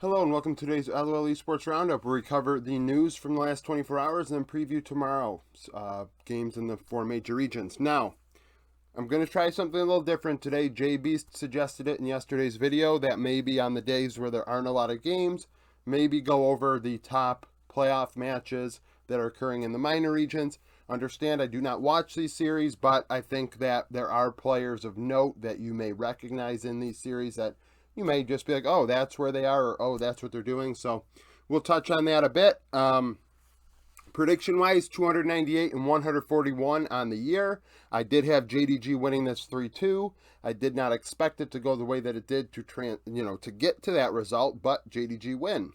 Hello and welcome to today's LLA Esports Roundup, where we cover the news from the last 24 hours and then preview tomorrow's games in the four major regions. Now, I'm going to try something a little different today. Beast suggested it in yesterday's video that maybe on the days where there aren't a lot of games, maybe go over the top playoff matches that are occurring in the minor regions. Understand, I do not watch these series, but I think that there are players of note that you may recognize in these series that you may just be like, oh, that's where they are, or oh, that's what they're doing. So we'll touch on that a bit. Prediction-wise, 298 and 141 on the year. I did have JDG winning this 3-2. I did not expect it to go the way that it did to get to that result, but JDG win.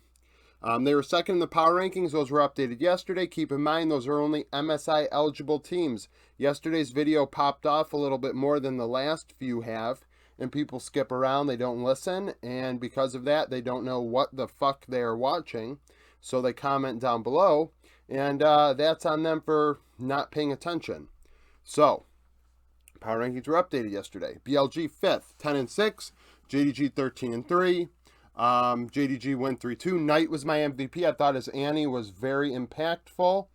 They were second in the power rankings. Those were updated yesterday. Keep in mind, those are only MSI eligible teams. Yesterday's video popped off a little bit more than the last few have, and people skip around, they don't listen, and because of that, they don't know what the fuck they are watching, so they comment down below, and that's on them for not paying attention. So, power rankings were updated yesterday. BLG 5th, 10-6, JDG 13-3, JDG win 3-2. Knight was my MVP. I thought his Annie was very impactful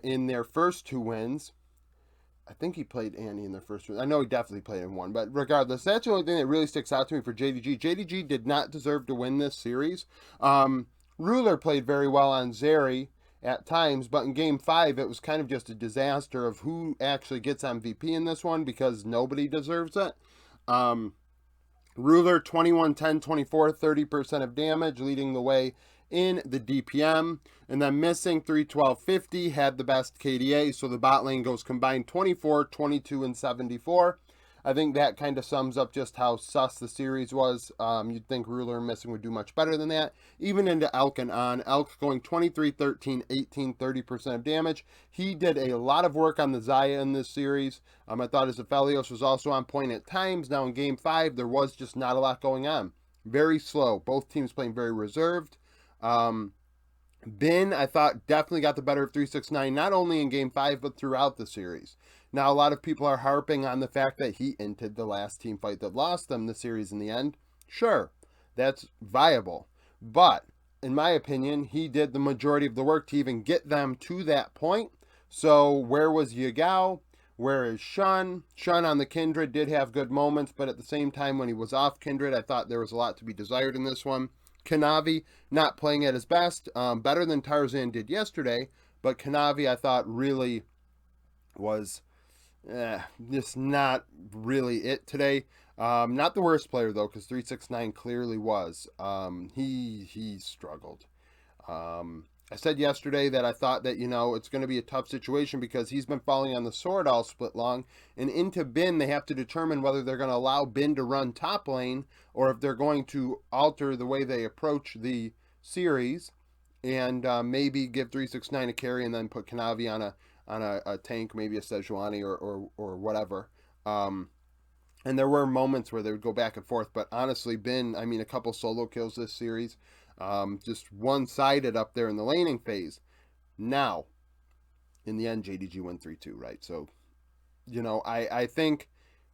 in their first two wins. I think he played Annie in the first one. I know he definitely played in one, but regardless, that's the only thing that really sticks out to me for JDG. JDG did not deserve to win this series. Ruler played very well on Zeri at times, but in Game 5, it was kind of just a disaster of who actually gets MVP in this one because nobody deserves it. Ruler, 21-10, 24, 30% of damage, leading the way in the DPM, and then missing 312-50 had the best KDA, so the bot lane goes combined 24, 22, and 74. I think that kind of sums up just how sus the series was. You'd think Ruler and Missing would do much better than that. Even into Elk and On. Elk going 23, 13, 18, 30% of damage. He did a lot of work on the Xayah in this series. I thought his Aphelios was also on point at times. Now in Game 5, there was just not a lot going on. Very slow. Both teams playing very reserved. Bin, I thought, definitely got the better of 369, not only in Game 5, but throughout the series. Now, a lot of people are harping on the fact that he inted the last team fight that lost them the series in the end. Sure, that's viable. But, in my opinion, he did the majority of the work to even get them to that point. So, where was Yagao? Where is Shun? Shun on the Kindred did have good moments, but at the same time, when he was off Kindred, I thought there was a lot to be desired in this one. Kanavi not playing at his best, better than Tarzan did yesterday, but Kanavi I thought really was just not really it today. Not the worst player though, because 369 clearly was. He struggled. I said yesterday that I thought that, it's going to be a tough situation because he's been falling on the sword all split long. And into Bin, they have to determine whether they're going to allow Bin to run top lane or if they're going to alter the way they approach the series and maybe give 369 a carry and then put Kanavi on a tank, maybe a Sejuani or whatever. And there were moments where they would go back and forth. But honestly, Bin, a couple solo kills this series. Just one-sided up there in the laning phase. Now, in the end, JDG won 3-2, right? So, I think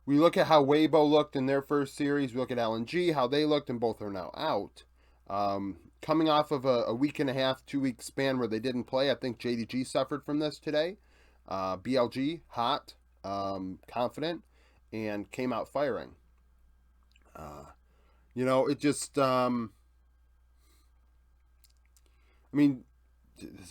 we look at how Weibo looked in their first series. We look at LNG, how they looked, and both are now out. Coming off of a week and a half, 2-week span where they didn't play, I think JDG suffered from this today. BLG, hot, confident, and came out firing. It just... this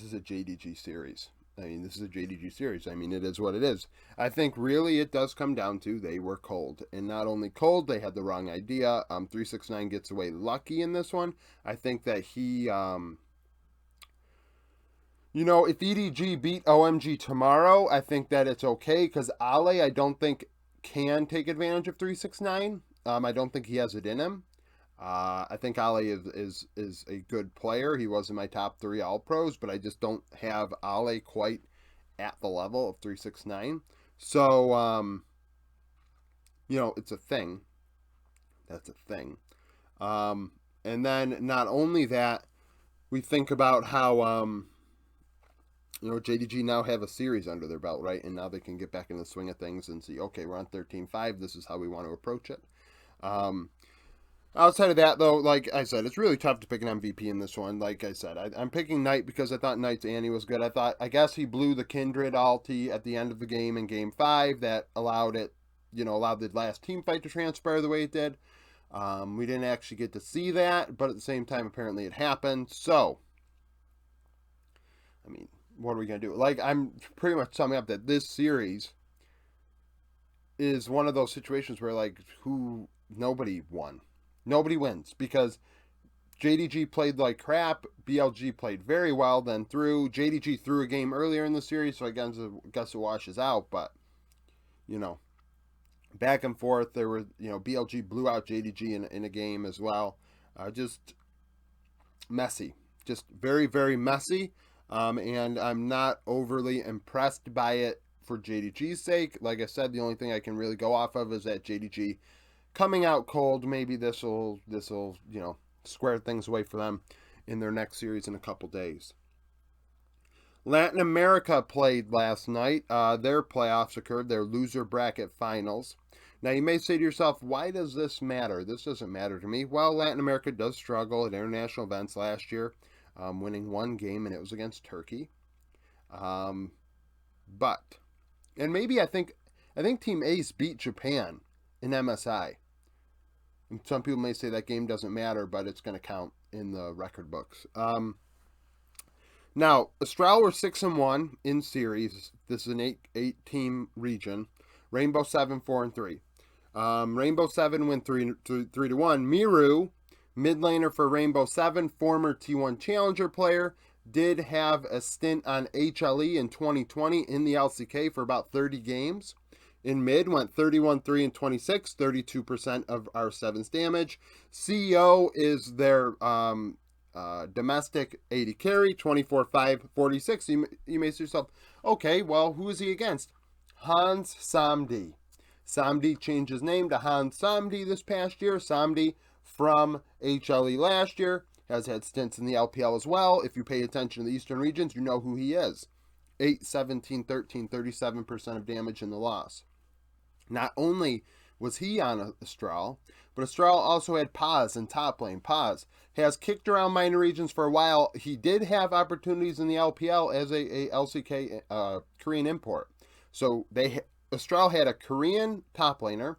is a JDG series. It is what it is. I think really it does come down to they were cold. And not only cold, they had the wrong idea. 369 gets away lucky in this one. I think that he, if EDG beat OMG tomorrow, I think that it's okay. Because Ale, I don't think, can take advantage of 369. I don't think he has it in him. I think Ali is a good player. He was in my top 3 All-Pros, but I just don't have Ali quite at the level of 369. So, it's a thing. That's a thing. And then not only that, we think about how, JDG now have a series under their belt, right? And now they can get back in the swing of things and see, okay, we're on 13-5. This is how we want to approach it. Outside of that, though, like I said, it's really tough to pick an MVP in this one. Like I said, I'm picking Knight because I thought Knight's Annie was good. I guess he blew the Kindred ulti at the end of the game in Game 5 that allowed the last team fight to transpire the way it did. We didn't actually get to see that, but at the same time, apparently it happened. So, I mean, what are we going to do? Like, I'm pretty much summing up that this series is one of those situations where, like, nobody won. Nobody wins because JDG played like crap. BLG played very well, then JDG threw a game earlier in the series, so I guess it washes out. But, you know, back and forth, there were, BLG blew out JDG in a game as well. Just messy. Just very, very messy. And I'm not overly impressed by it for JDG's sake. Like I said, the only thing I can really go off of is that JDG coming out cold. Maybe this'll square things away for them in their next series in a couple days. Latin America played last night. Their playoffs occurred, their loser bracket finals. Now you may say to yourself, why does this matter? This doesn't matter to me. Well, Latin America does struggle at international events last year, winning one game, and it was against Turkey. And maybe I think Team Ace beat Japan in MSI. And some people may say that game doesn't matter, but it's going to count in the record books. Now, Astral were 6-1 in series. This is an eight team region. Rainbow 7 4-3. Rainbow 7 win 3-1. Miru, mid laner for Rainbow 7, former T1 Challenger player, did have a stint on HLE in 2020 in the LCK for about 30 games. In mid, went 31-3-26, 32% of R7's damage. CEO is their domestic 80 carry, 24-5-46. You may say to yourself, okay, well, who is he against? Hans Samdi. Samdi changed his name to Hans Samdi this past year. Samdi from HLE last year, has had stints in the LPL as well. If you pay attention to the Eastern regions, you know who he is. 8, 17, 13, 37% of damage in the loss. Not only was he on Astral, but Astral also had Paz in top lane. Paz has kicked around minor regions for a while. He did have opportunities in the LPL as a LCK Korean import. So Astral had a Korean top laner.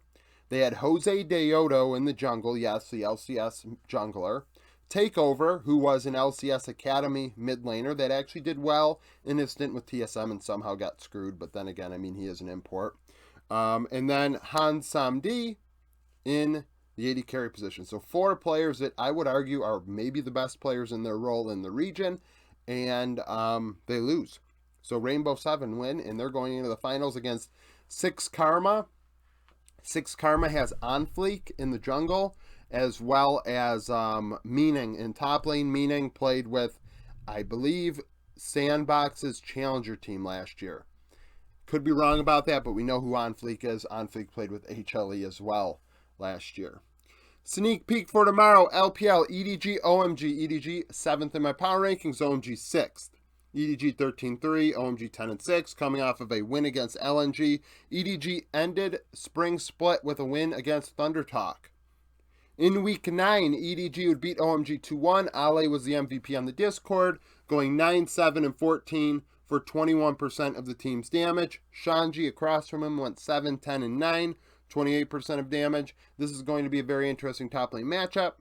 They had Jose Deodo in the jungle, yes, the LCS jungler. Takeover, who was an LCS Academy mid laner that actually did well in his stint with TSM and somehow got screwed. But then again, I mean, he is an import. And then Han Samdi in the 80 carry position. So 4 players that I would argue are maybe the best players in their role in the region, and they lose. So Rainbow 7 win, and they're going into the finals against 6 Karma. 6 Karma has Onfleek in the jungle, as well as Meaning in top lane. Meaning played with, I believe, Sandbox's Challenger team last year. Could be wrong about that, but we know who Onfleek is. Onfleek played with HLE as well last year. Sneak peek for tomorrow, LPL, EDG, OMG. EDG 7th in my power rankings, OMG 6th. EDG 13-3, OMG 10-6, coming off of a win against LNG. EDG ended spring split with a win against Thundertalk. In week 9, EDG would beat OMG 2-1. Ale was the MVP on the Discord, going 9-7-14 for 21% of the team's damage. Shanji across from him went 7-10-9, 28% of damage. This is going to be a very interesting top lane matchup.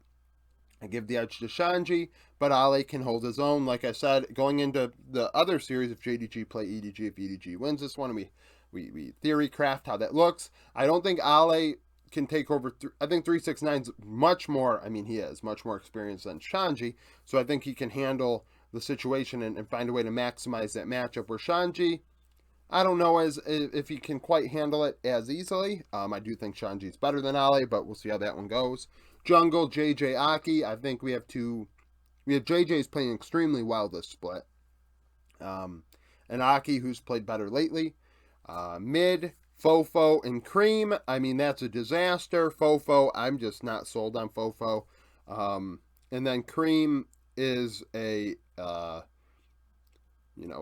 I give the edge to Shanji, but Ale can hold his own. Like I said, going into the other series, if JDG play EDG, if EDG wins this one, we theory craft how that looks. I don't think Ale can take over. I think 369's much more, he is much more experienced than Shanji, so I think he can handle the situation and find a way to maximize that matchup. Where Shanji, I don't know if he can quite handle it as easily. I do think Shanji's better than Ale, but we'll see how that one goes. Jungle, JJ, Aki. I think we have JJ's playing extremely well this split. And Aki, who's played better lately. Mid, Fofo, and Cream. That's a disaster. Fofo, I'm just not sold on Fofo. And then Cream is a,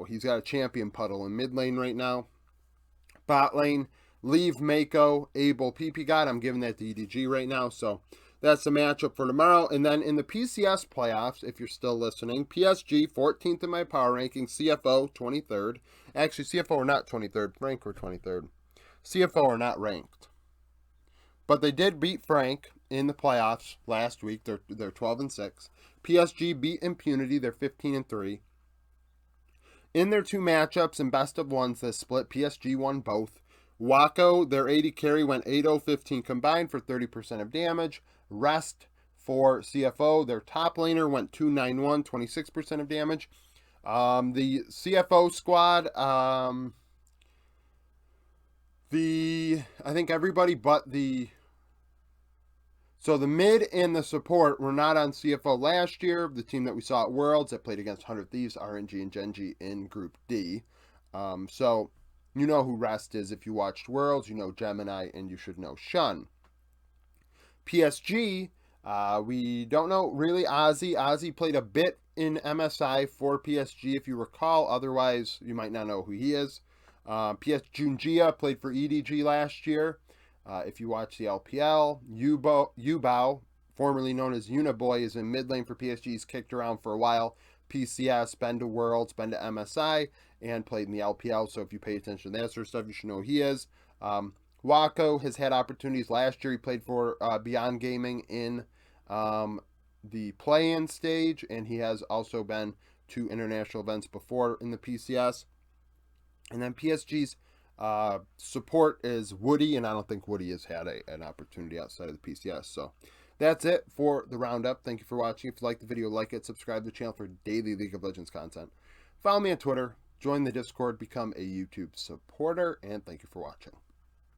he's got a champion puddle in mid lane right now. Bot lane, leave Mako, Abel, PP God. I'm giving that to EDG right now. So That's the matchup for tomorrow. And then in the PCS playoffs, if you're still listening, PSG 14th in my power ranking, CFO 23rd. Actually, CFO are not 23rd. Frank were 23rd. CFO are not ranked. But they did beat Frank in the playoffs last week. They're 12-6. PSG beat Impunity. They're 15-3. In their 2 matchups and best of ones, they split. PSG won both. Wako, their 80 carry went 8-0-15 combined for 30% of damage. Rest for CFO, their top laner went 2-9-1, 26% of damage. The CFO squad, I think everybody but so the mid and the support were not on CFO last year. The team that we saw at Worlds that played against 100 Thieves, RNG, and Genji in Group D. So you know who Rest is if you watched Worlds. You know Gemini, and you should know Shun. PSG, we don't know really Ozzy. Ozzy played a bit in MSI for PSG, if you recall. Otherwise, you might not know who he is. PS Junjia played for EDG last year. If you watch the LPL, Yubao, formerly known as Uniboy, is in mid lane for PSG. He's kicked around for a while. PCS, been to Worlds, been to MSI, and played in the LPL. So if you pay attention to that sort of stuff, you should know who he is. Wako has had opportunities last year. He played for Beyond Gaming in the play-in stage, and he has also been to international events before in the PCS. And then PSG's support is Woody, and I don't think Woody has had an opportunity outside of the PCS. So that's it for the roundup. Thank you for watching. If you like the video, like it, subscribe to the channel for daily League of Legends content. Follow me on Twitter, join the Discord, become a YouTube supporter, and thank you for watching.